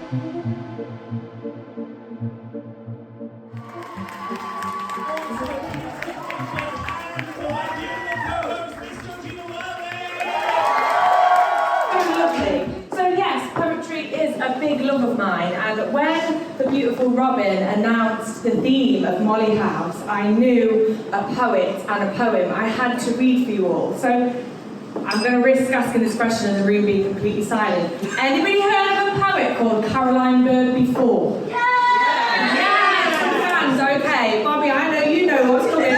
Big love of mine, and when the beautiful Robin announced the theme of Molly House, I knew a poet and a poem I had to read for you all. So I'm going to risk asking this question and the room being completely silent. Anybody heard of a poet called Caroline Bird before? Yeah! Yes! Okay, Bobby, I know you know what's coming.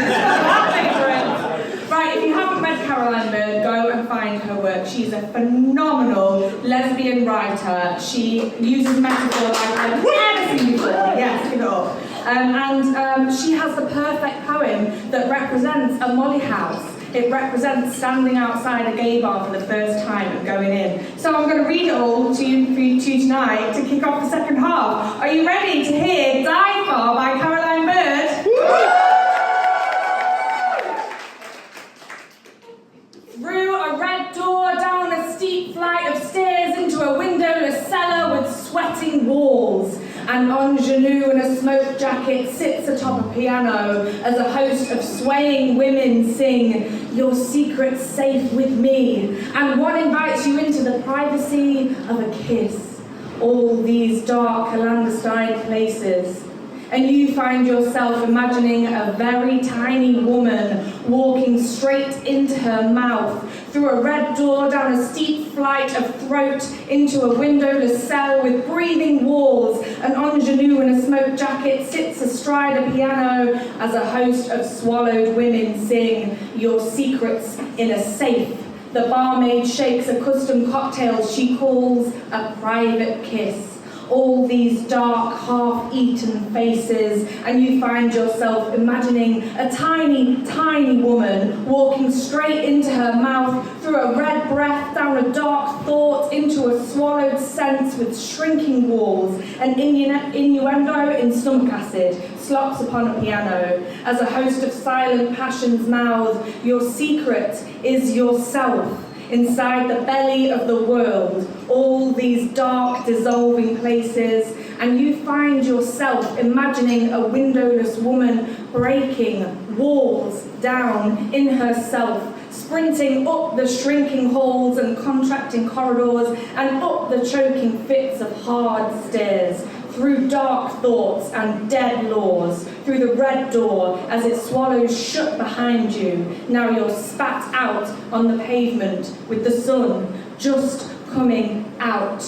Right, if you haven't read Caroline Bird, go and find her work. She's a phenomenal lesbian writer. She uses metaphor like I've never seen before. Yes, give it up. And she has the perfect poem that represents a Molly House. It represents standing outside a gay bar for the first time and going in. So I'm going to read it all to you tonight to kick off the second half. Are you ready to hear Dive Bar by Caroline Bird? Through a red door, down a steep flight of stairs, into a windowless cellar with sweating walls. An ingenue in a smoke jacket sits atop a piano as a host of swaying women sing, "Your secret's safe with me," and one invites you into the privacy of a kiss. All these dark, clandestine places. And you find yourself imagining a very tiny woman walking straight into her mouth, through a red door, down a steep flight of throat, into a windowless cell with breathing walls. An ingenue in a smoke jacket sits astride a piano as a host of swallowed women sing, "Your secrets in a safe." The barmaid shakes a custom cocktail she calls a private kiss. All these dark, half-eaten faces, and you find yourself imagining a tiny, tiny woman walking straight into her mouth, through a red breath, down a dark thought, into a swallowed sense with shrinking walls. An innuendo in stomach acid slops upon a piano, as a host of silent passions mouth, "Your secret is yourself." Inside the belly of the world, all these dark, dissolving places, and you find yourself imagining a windowless woman breaking walls down in herself, sprinting up the shrinking halls and contracting corridors, and up the choking fits of hard stairs, through dark thoughts and dead laws, through the red door as it swallows shut behind you. Now you're spat out on the pavement with the sun just coming out.